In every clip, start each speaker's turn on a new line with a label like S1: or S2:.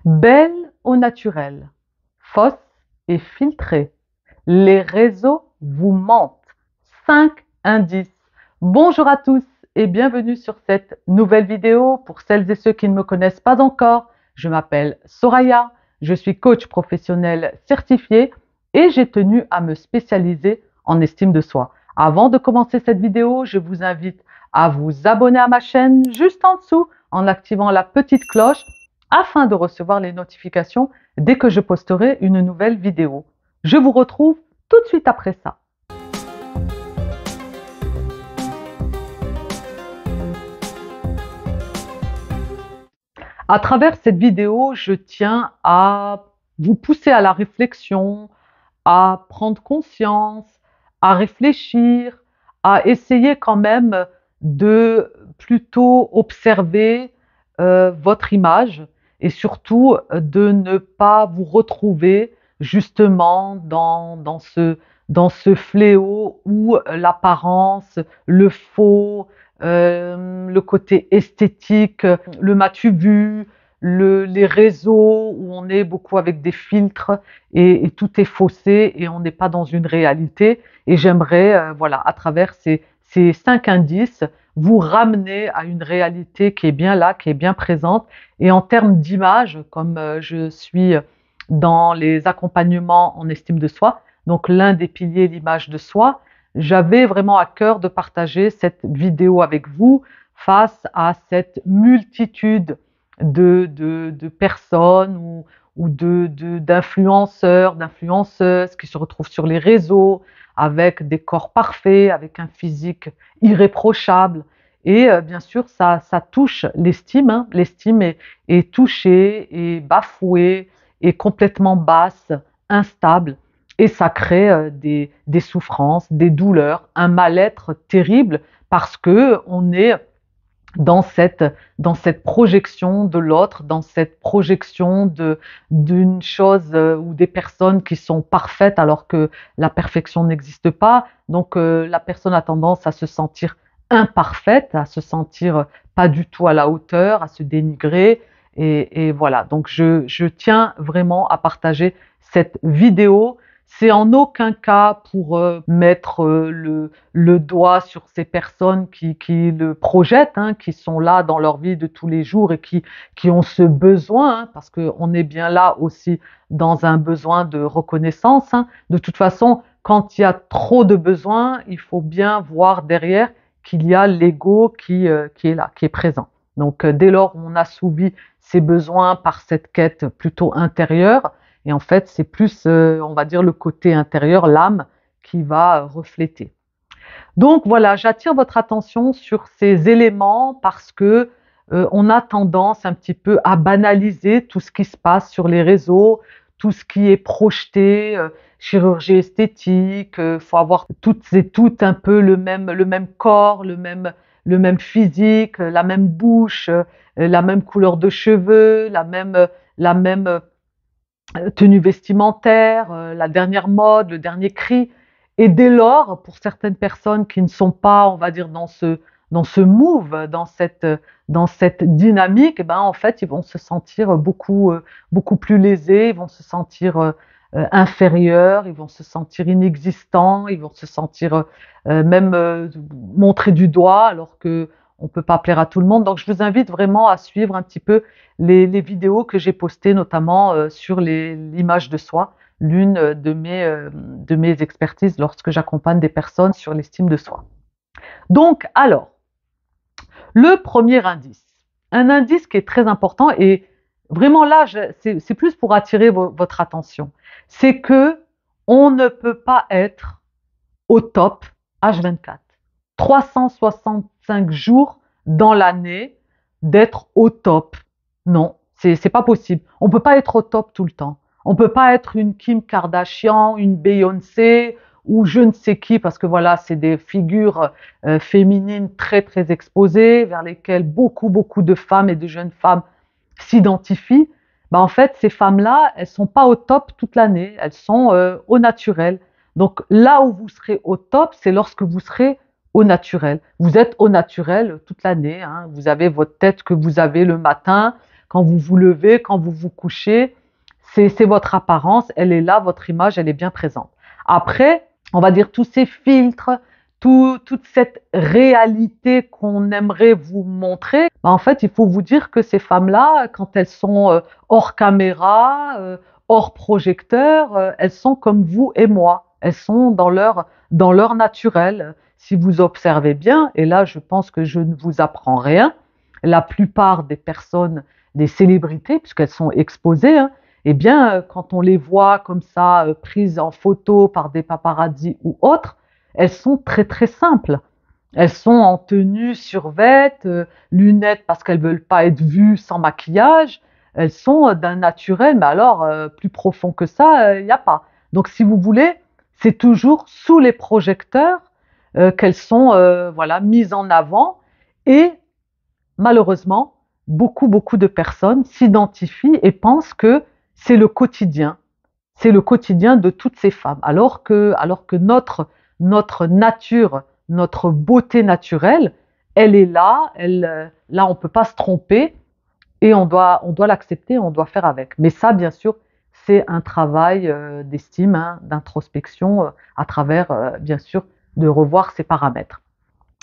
S1: Belle au naturel, fausse et filtrée. Les réseaux vous mentent. 5 indices. Bonjour à tous et bienvenue sur cette nouvelle vidéo. Pour celles et ceux qui ne me connaissent pas encore, je m'appelle Soraya, je suis coach professionnel certifié et j'ai tenu à me spécialiser en estime de soi. Avant de commencer cette vidéo, je vous invite à vous abonner à ma chaîne juste en dessous en activant la petite cloche afin de recevoir les notifications dès que je posterai une nouvelle vidéo. Je vous retrouve tout de suite après ça. À travers cette vidéo, je tiens à vous pousser à la réflexion, à prendre conscience, à réfléchir, à essayer quand même de plutôt observer votre image et surtout de ne pas vous retrouver justement dans ce fléau où l'apparence, le faux, le côté esthétique, le m'as-tu vu, les réseaux où on est beaucoup avec des filtres et tout est faussé et on n'est pas dans une réalité. Et j'aimerais, voilà, à travers ces 5 indices, vous ramener à une réalité qui est bien là, qui est bien présente. Et en termes d'image, comme je suis dans les accompagnements en estime de soi, donc l'un des piliers, l'image de soi, j'avais vraiment à cœur de partager cette vidéo avec vous face à cette multitude de personnes ou d'influenceurs, d'influenceuses qui se retrouvent sur les réseaux avec des corps parfaits, avec un physique irréprochable. Et bien sûr, ça touche l'estime. Hein. L'estime est touchée, est bafouée, est complètement basse, instable. Et ça crée des souffrances, des douleurs, un mal-être terrible parce que on est dans cette projection de l'autre, dans cette projection d'une chose ou des personnes qui sont parfaites alors que la perfection n'existe pas. Donc la personne a tendance à se sentir imparfaite, à se sentir pas du tout à la hauteur, à se dénigrer. Et voilà, donc je tiens vraiment à partager cette vidéo. C'est en aucun cas pour mettre le doigt sur ces personnes qui le projettent, hein, qui sont là dans leur vie de tous les jours et qui ont ce besoin, hein, parce qu'on est bien là aussi dans un besoin de reconnaissance. Hein. De toute façon, quand il y a trop de besoins, il faut bien voir derrière qu'il y a l'ego qui est là, qui est présent. Donc dès lors où on assouvit ses besoins par cette quête plutôt intérieure, et en fait, c'est plus, on va dire, le côté intérieur, l'âme, qui va refléter. Donc voilà, j'attire votre attention sur ces éléments parce que on a tendance un petit peu à banaliser tout ce qui se passe sur les réseaux, tout ce qui est projeté, chirurgie esthétique, faut avoir toutes et toutes un peu le même corps, le même physique, la même bouche, la même couleur de cheveux, la même tenue vestimentaire, la dernière mode, le dernier cri. Et dès lors, pour certaines personnes qui ne sont pas, on va dire, dans ce move, dans cette dynamique, eh ben, en fait, ils vont se sentir beaucoup plus lésés, ils vont se sentir inférieurs, ils vont se sentir inexistants, ils vont se sentir même montrés du doigt, alors que on peut pas plaire à tout le monde. Donc, je vous invite vraiment à suivre un petit peu les vidéos que j'ai postées, notamment sur l'image de soi, l'une de mes expertises lorsque j'accompagne des personnes sur l'estime de soi. Donc, alors, le premier indice, un indice qui est très important et vraiment là, c'est plus pour attirer votre attention, c'est que on ne peut pas être au top H24. 365 jours dans l'année d'être au top. Non, c'est pas possible. On peut pas être au top tout le temps. On peut pas être une Kim Kardashian, une Beyoncé ou je ne sais qui, parce que voilà, c'est des figures féminines très très exposées vers lesquelles beaucoup de femmes et de jeunes femmes s'identifient. Ben, en fait, ces femmes-là, elles sont pas au top toute l'année. Elles sont au naturel. Donc là où vous serez au top, c'est lorsque vous serez au naturel. Vous êtes au naturel toute l'année. Hein. Vous avez votre tête que vous avez le matin. quand vous vous levez, quand vous vous couchez. C'est votre apparence, elle est là, votre image, elle est bien présente. Après, on va dire tous ces filtres, toute cette réalité qu'on aimerait vous montrer, en fait, il faut vous dire que ces femmes-là, quand elles sont hors caméra, hors projecteur, elles sont comme vous et moi. Elles sont dans leur naturel. Si vous observez bien, et là je pense que je ne vous apprends rien, la plupart des personnes, des célébrités, puisqu'elles sont exposées, hein, eh bien, quand on les voit comme ça, prises en photo par des paparazzis ou autres, elles sont très très simples. Elles sont en tenue survêt, lunettes parce qu'elles veulent pas être vues sans maquillage. Elles sont d'un naturel, mais alors plus profond que ça, il n'y a pas. Donc si vous voulez, c'est toujours sous les projecteurs qu'elles sont voilà, mises en avant et malheureusement, beaucoup de personnes s'identifient et pensent que c'est le quotidien. C'est le quotidien de toutes ces femmes. Alors que notre nature, notre beauté naturelle, elle est là, là on ne peut pas se tromper et on doit l'accepter, on doit faire avec. Mais ça, bien sûr, c'est un travail d'estime, hein, d'introspection, à travers, bien sûr, de revoir ces paramètres.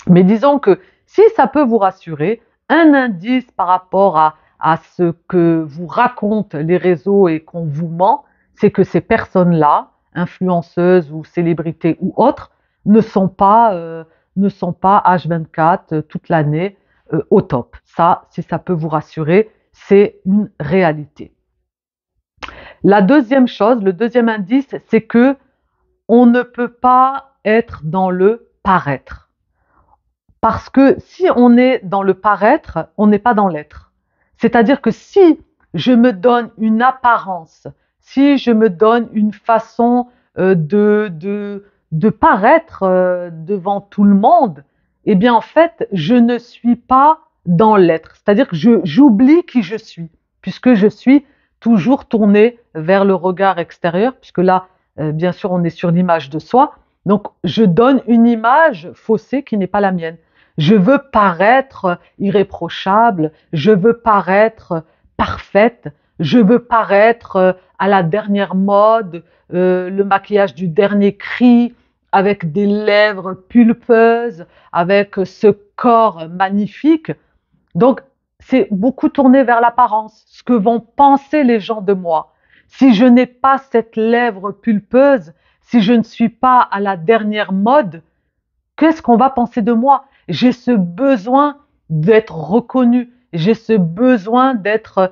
S1: Mais disons que si ça peut vous rassurer, un indice par rapport à ce que vous racontent les réseaux et qu'on vous ment, c'est que ces personnes-là, influenceuses ou célébrités ou autres, ne sont pas H24 toute l'année au top. Ça, si ça peut vous rassurer, c'est une réalité. La deuxième chose, le deuxième indice, c'est que on ne peut pas être dans le paraître. Parce que si on est dans le paraître, on n'est pas dans l'être. C'est-à-dire que si je me donne une apparence, si je me donne une façon de paraître devant tout le monde, eh bien en fait, je ne suis pas dans l'être. C'est-à-dire que j'oublie qui je suis, puisque je suis toujours tournée vers le regard extérieur, puisque là, bien sûr, on est sur l'image de soi. Donc, je donne une image faussée qui n'est pas la mienne. Je veux paraître irréprochable, je veux paraître parfaite, je veux paraître à la dernière mode, le maquillage du dernier cri, avec des lèvres pulpeuses, avec ce corps magnifique. Donc, c'est beaucoup tourné vers l'apparence, ce que vont penser les gens de moi. Si je n'ai pas cette lèvre pulpeuse, si je ne suis pas à la dernière mode, qu'est-ce qu'on va penser de moi? J'ai ce besoin d'être reconnu, j'ai ce besoin d'être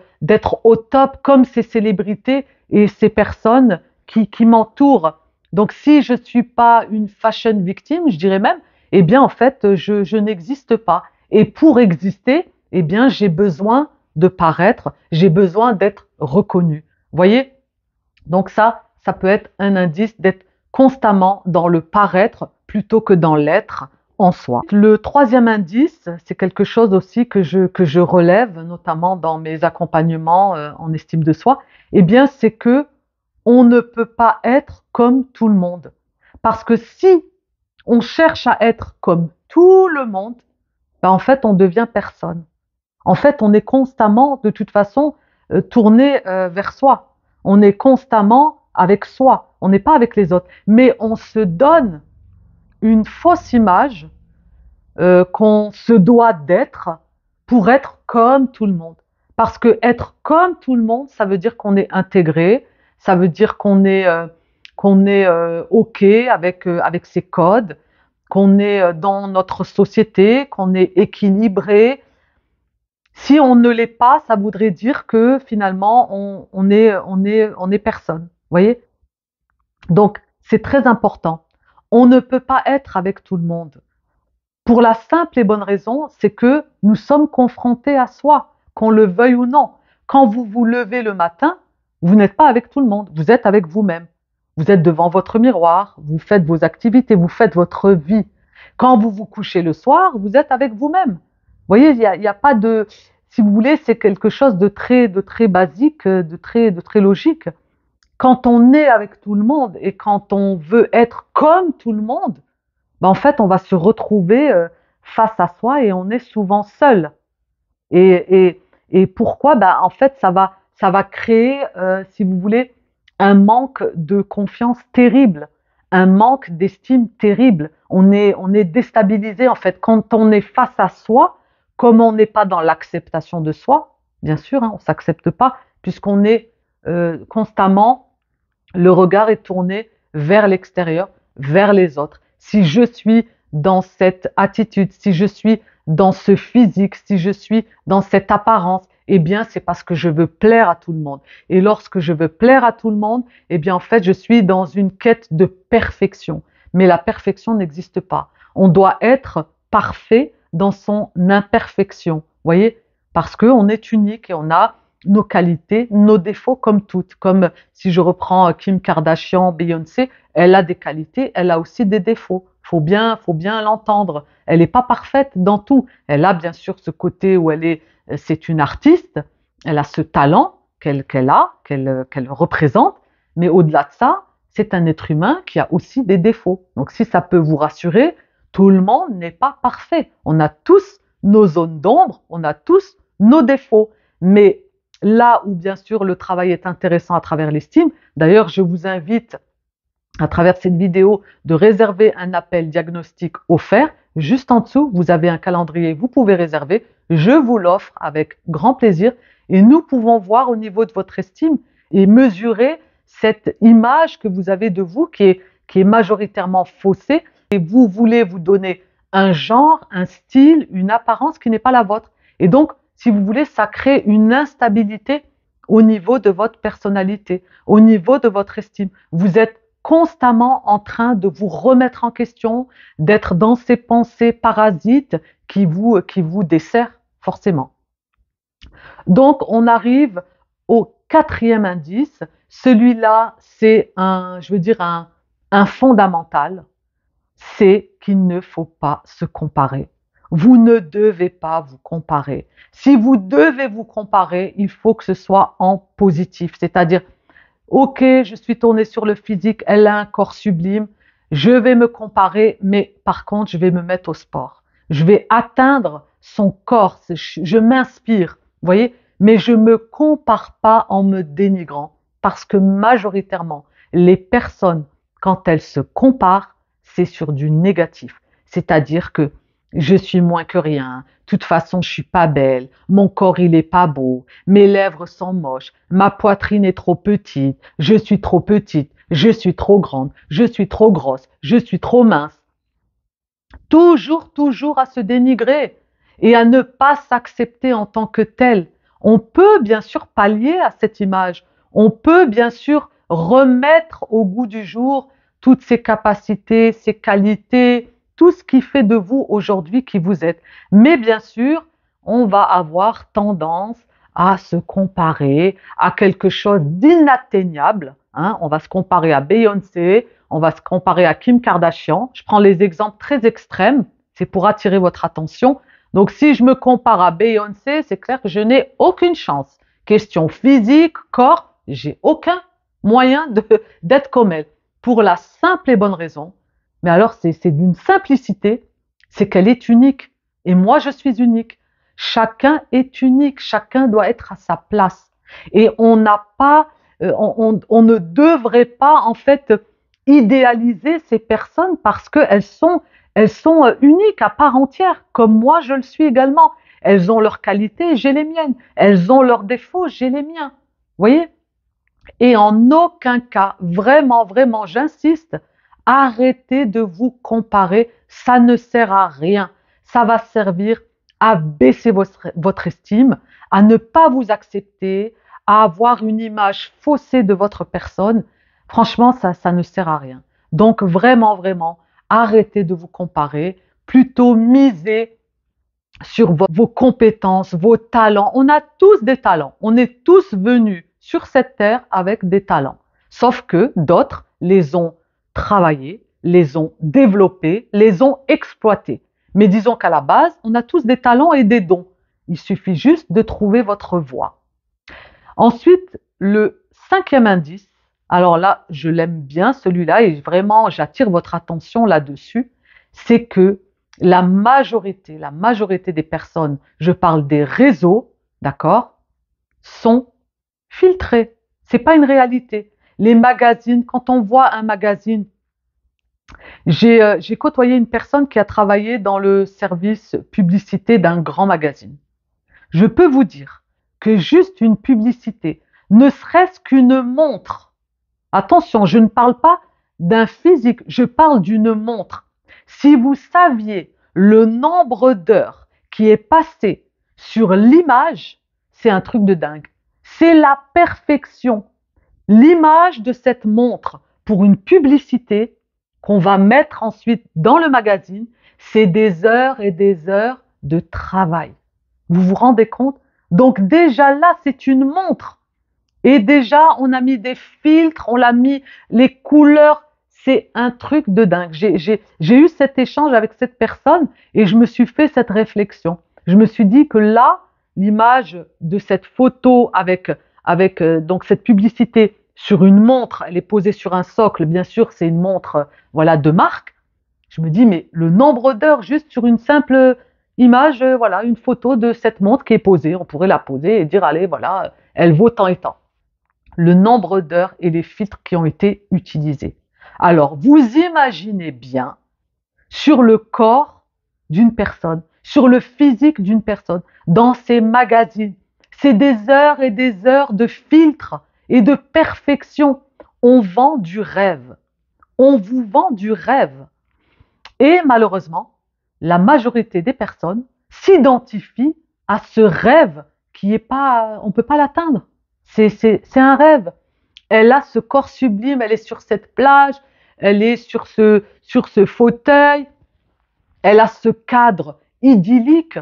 S1: au top comme ces célébrités et ces personnes qui m'entourent. Donc si je ne suis pas une fashion victime, je dirais même, eh bien en fait, je n'existe pas. Et pour exister, eh bien j'ai besoin de paraître, j'ai besoin d'être reconnu. Voyez? Donc ça peut être un indice d'être constamment dans le paraître plutôt que dans l'être en soi. Le troisième indice, c'est quelque chose aussi que je relève, notamment dans mes accompagnements en estime de soi, eh bien c'est que on ne peut pas être comme tout le monde. Parce que si on cherche à être comme tout le monde, ben en fait on devient personne. En fait, on est constamment, de toute façon, tourné vers soi. On est constamment avec soi. On n'est pas avec les autres. Mais on se donne une fausse image qu'on se doit d'être pour être comme tout le monde. Parce que être comme tout le monde, ça veut dire qu'on est intégré, ça veut dire qu'on est OK avec ses codes, qu'on est dans notre société, qu'on est équilibré. Si on ne l'est pas, ça voudrait dire que finalement, on est personne. Vous voyez? Donc, c'est très important. On ne peut pas être avec tout le monde. Pour la simple et bonne raison, c'est que nous sommes confrontés à soi, qu'on le veuille ou non. Quand vous vous levez le matin, vous n'êtes pas avec tout le monde, vous êtes avec vous-même. Vous êtes devant votre miroir, vous faites vos activités, vous faites votre vie. Quand vous vous couchez le soir, vous êtes avec vous-même. Vous voyez, il y a pas de... Si vous voulez, c'est quelque chose de très basique, de très logique. Quand on est avec tout le monde et quand on veut être comme tout le monde, ben en fait, on va se retrouver face à soi et on est souvent seul. Et, et, Et pourquoi? Ben, en fait, ça va créer, si vous voulez, un manque de confiance terrible, un manque d'estime terrible. On est déstabilisé, en fait. Quand on est face à soi, comme on n'est pas dans l'acceptation de soi, bien sûr, hein, on ne s'accepte pas, puisqu'on est constamment, le regard est tourné vers l'extérieur, vers les autres. Si je suis dans cette attitude, si je suis dans ce physique, si je suis dans cette apparence, eh bien, c'est parce que je veux plaire à tout le monde. Et lorsque je veux plaire à tout le monde, eh bien, en fait, je suis dans une quête de perfection. Mais la perfection n'existe pas. On doit être parfait dans son imperfection. Vous voyez? Parce qu'on est unique et on a nos qualités, nos défauts comme toutes. Comme si je reprends Kim Kardashian, Beyoncé, elle a des qualités, elle a aussi des défauts. Faut bien l'entendre. Elle n'est pas parfaite dans tout. Elle a bien sûr ce côté où c'est une artiste. Elle a ce talent qu'elle représente. Mais au-delà de ça, c'est un être humain qui a aussi des défauts. Donc si ça peut vous rassurer, tout le monde n'est pas parfait. On a tous nos zones d'ombre, on a tous nos défauts. Mais là où bien sûr le travail est intéressant à travers l'estime, d'ailleurs je vous invite à travers cette vidéo de réserver un appel diagnostic offert. Juste en dessous, vous avez un calendrier, vous pouvez réserver. Je vous l'offre avec grand plaisir et nous pouvons voir au niveau de votre estime et mesurer cette image que vous avez de vous qui est majoritairement faussée et vous voulez vous donner un genre, un style, une apparence qui n'est pas la vôtre. Et donc, si vous voulez, ça crée une instabilité au niveau de votre personnalité, au niveau de votre estime. Vous êtes constamment en train de vous remettre en question, d'être dans ces pensées parasites qui vous desserrent forcément. Donc, on arrive au quatrième indice. Celui-là, c'est un fondamental. C'est qu'il ne faut pas se comparer. Vous ne devez pas vous comparer. Si vous devez vous comparer, il faut que ce soit en positif, c'est-à-dire ok, je suis tournée sur le physique, elle a un corps sublime, je vais me comparer, mais par contre, je vais me mettre au sport. Je vais atteindre son corps, je m'inspire, vous voyez, mais je ne me compare pas en me dénigrant, parce que majoritairement, les personnes, quand elles se comparent, c'est sur du négatif. C'est-à-dire que je suis moins que rien, de toute façon je suis pas belle, mon corps il est pas beau, mes lèvres sont moches, ma poitrine est trop petite, je suis trop petite, je suis trop grande, je suis trop grosse, je suis trop mince. Toujours à se dénigrer et à ne pas s'accepter en tant que tel. On peut bien sûr pallier à cette image, on peut bien sûr remettre au goût du jour toutes ces capacités, ces qualités, tout ce qui fait de vous aujourd'hui qui vous êtes. Mais bien sûr, on va avoir tendance à se comparer à quelque chose d'inatteignable. Hein. On va se comparer à Beyoncé, on va se comparer à Kim Kardashian. Je prends les exemples très extrêmes, c'est pour attirer votre attention. Donc si je me compare à Beyoncé, c'est clair que je n'ai aucune chance. Question physique, corps, j'ai aucun moyen d'être comme elle. Pour la simple et bonne raison, mais alors c'est d'une simplicité, c'est qu'elle est unique. Et moi, je suis unique. Chacun est unique, chacun doit être à sa place. Et on n'a pas, on ne devrait pas en fait idéaliser ces personnes parce qu'elles sont uniques à part entière, comme moi je le suis également. Elles ont leurs qualités, j'ai les miennes. Elles ont leurs défauts, j'ai les miens. Vous voyez? Et en aucun cas, vraiment, j'insiste, arrêtez de vous comparer, ça ne sert à rien. Ça va servir à baisser votre estime, à ne pas vous accepter, à avoir une image faussée de votre personne. Franchement, ça ne sert à rien. Donc vraiment, arrêtez de vous comparer, plutôt misez sur vos compétences, vos talents. On a tous des talents. On est tous venus sur cette terre avec des talents. Sauf que d'autres les ont travaillés, les ont développés, les ont exploités. Mais disons qu'à la base, on a tous des talents et des dons. Il suffit juste de trouver votre voie. Ensuite, le cinquième indice, alors là, je l'aime bien celui-là et vraiment, j'attire votre attention là-dessus, c'est que la majorité des personnes, je parle des réseaux, d'accord, sont filtrés. C'est pas une réalité. Les magazines, quand on voit un magazine, j'ai côtoyé une personne qui a travaillé dans le service publicité d'un grand magazine. Je peux vous dire que juste une publicité, ne serait-ce qu'une montre, attention, je ne parle pas d'un physique, je parle d'une montre. Si vous saviez le nombre d'heures qui est passé sur l'image, c'est un truc de dingue. C'est la perfection. L'image de cette montre pour une publicité qu'on va mettre ensuite dans le magazine, c'est des heures et des heures de travail. Vous vous rendez compte? Donc déjà là, c'est une montre. Et déjà, on a mis des filtres, on a mis les couleurs. C'est un truc de dingue. J'ai eu cet échange avec cette personne et je me suis fait cette réflexion. Je me suis dit que là, l'image de cette photo avec donc cette publicité sur une montre, elle est posée sur un socle, bien sûr, c'est une montre voilà, de marque. Je me dis, mais le nombre d'heures juste sur une simple image, voilà, une photo de cette montre qui est posée, on pourrait la poser et dire, allez, voilà, elle vaut tant et tant. Le nombre d'heures et les filtres qui ont été utilisés. Alors, vous imaginez bien sur le corps d'une personne, sur le physique d'une personne, dans ces magazines. C'est des heures et des heures de filtres et de perfection. On vend du rêve. On vous vend du rêve. Et malheureusement, la majorité des personnes s'identifient à ce rêve qui est pas, on ne peut pas l'atteindre. C'est un rêve. Elle a ce corps sublime, elle est sur cette plage, elle est sur ce fauteuil, elle a ce cadre idyllique.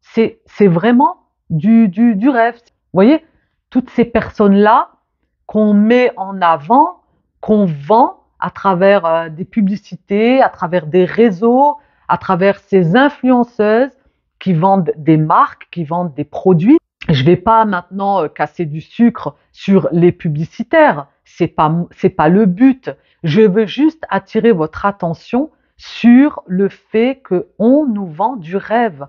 S1: C'est vraiment du rêve. Vous voyez, toutes ces personnes-là qu'on met en avant, qu'on vend à travers des publicités, à travers des réseaux, à travers ces influenceuses qui vendent des marques, qui vendent des produits. Je ne vais pas maintenant casser du sucre sur les publicitaires, c'est pas le but. Je veux juste attirer votre attention sur le fait qu'on nous vend du rêve.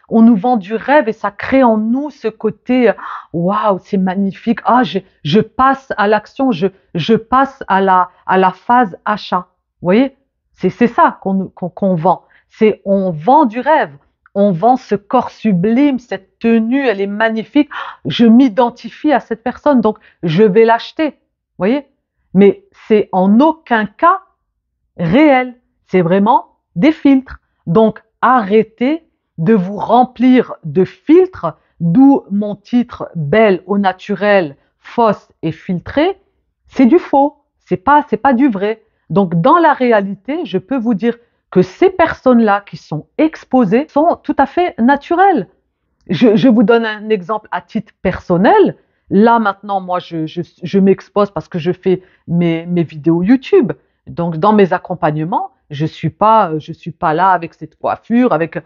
S1: On nous vend du rêve et ça crée en nous ce côté waouh, c'est magnifique. Ah, je passe à l'action, je passe à la phase achat. Vous voyez, c'est ça qu'on vend. On vend du rêve. On vend ce corps sublime, cette tenue, elle est magnifique. Je m'identifie à cette personne, donc je vais l'acheter. Vous voyez? Mais c'est en aucun cas réel. C'est vraiment des filtres. Donc arrêtez de vous remplir de filtres, d'où mon titre Belle au naturel, fausse et filtrée. C'est du faux, c'est pas du vrai. Donc dans la réalité, je peux vous dire que ces personnes-là qui sont exposées sont tout à fait naturelles. Je vous donne un exemple à titre personnel. Là maintenant, moi, je m'expose parce que je fais mes vidéos YouTube. Donc dans mes accompagnements, je suis pas là avec cette coiffure, avec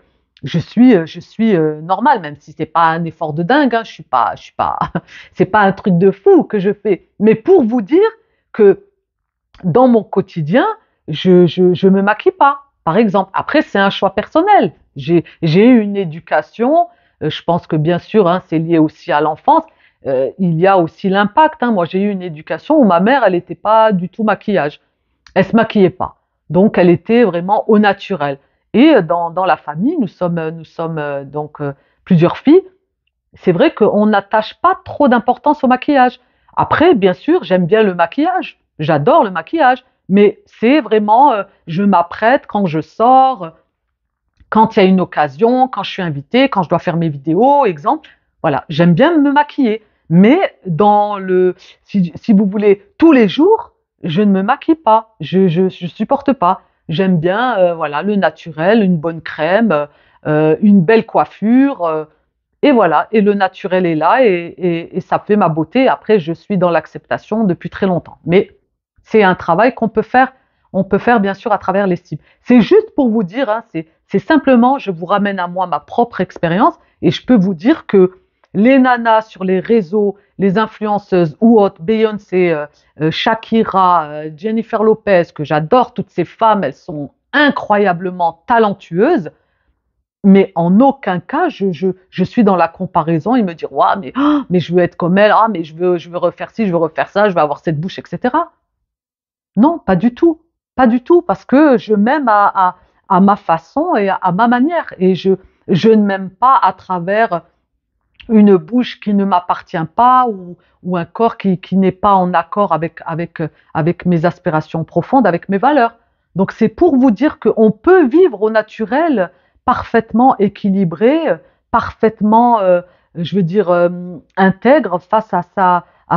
S1: je suis normale, même si c'est pas un effort de dingue. Hein, je suis pas, c'est pas un truc de fou que je fais. Mais pour vous dire que dans mon quotidien, je me maquille pas, par exemple. Après, c'est un choix personnel. J'ai eu une éducation, je pense que bien sûr, hein, c'est lié aussi à l'enfance. Il y a aussi l'impact. Hein. Moi, j'ai eu une éducation où ma mère, elle n'était pas du tout maquillage. Elle se maquillait pas. Donc, elle était vraiment au naturel. Et dans la famille, nous sommes donc plusieurs filles. C'est vrai qu'on n'attache pas trop d'importance au maquillage. Après, bien sûr, j'aime bien le maquillage. J'adore le maquillage. Mais c'est vraiment, je m'apprête quand je sors, quand il y a une occasion, quand je suis invitée, quand je dois faire mes vidéos, exemple. Voilà, j'aime bien me maquiller. Mais si vous voulez, tous les jours, je ne me maquille pas. Je supporte pas. J'aime bien, voilà, le naturel, une bonne crème, une belle coiffure. Et voilà, et le naturel est là et ça fait ma beauté. Après, je suis dans l'acceptation depuis très longtemps. Mais c'est un travail on peut faire bien sûr à travers l'estime. C'est juste pour vous dire, hein, c'est simplement, je vous ramène à moi ma propre expérience et je peux vous dire que les nanas sur les réseaux, les influenceuses ou autres, Beyoncé, Shakira, Jennifer Lopez, que j'adore toutes ces femmes, elles sont incroyablement talentueuses. Mais en aucun cas, je suis dans la comparaison et me dire, ouais, mais, ah, mais je veux être comme elle, ah, mais je veux refaire ci, je veux refaire ça, je veux avoir cette bouche, etc. Non, pas du tout. Pas du tout, parce que je m'aime à ma façon et à ma manière. Et je ne m'aime pas à travers une bouche qui ne m'appartient pas ou un corps qui n'est pas en accord avec mes aspirations profondes, avec mes valeurs. Donc c'est pour vous dire qu'on peut vivre au naturel parfaitement équilibré, parfaitement, je veux dire, intègre face à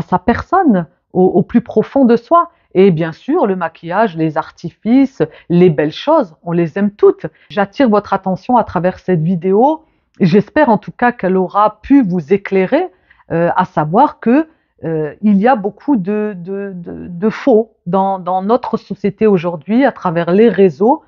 S1: sa personne, au plus profond de soi. Et bien sûr, le maquillage, les artifices, les belles choses, on les aime toutes. J'attire votre attention à travers cette vidéo. J'espère en tout cas qu'elle aura pu vous éclairer, à savoir que il y a beaucoup de faux dans notre société aujourd'hui à travers les réseaux.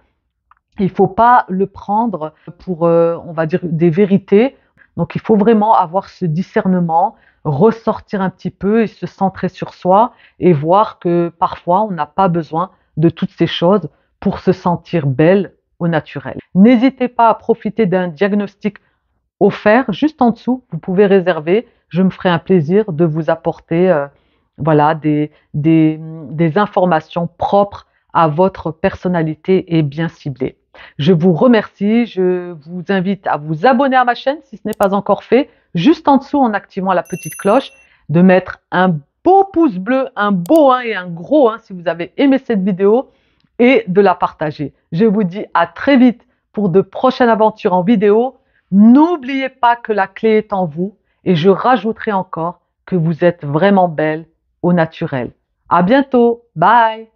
S1: Il ne faut pas le prendre pour, on va dire, des vérités. Donc il faut vraiment avoir ce discernement, ressortir un petit peu et se centrer sur soi et voir que parfois on n'a pas besoin de toutes ces choses pour se sentir belle au naturel. N'hésitez pas à profiter d'un diagnostic offert juste en dessous. Vous pouvez réserver. Je me ferai un plaisir de vous apporter voilà, des informations propres à votre personnalité et bien ciblées. Je vous remercie. Je vous invite à vous abonner à ma chaîne si ce n'est pas encore fait. Juste en dessous en activant la petite cloche, de mettre un beau pouce bleu, un beau 1 et un gros 1 si vous avez aimé cette vidéo et de la partager. Je vous dis à très vite pour de prochaines aventures en vidéo. N'oubliez pas que la clé est en vous et je rajouterai encore que vous êtes vraiment belle au naturel. À bientôt. Bye.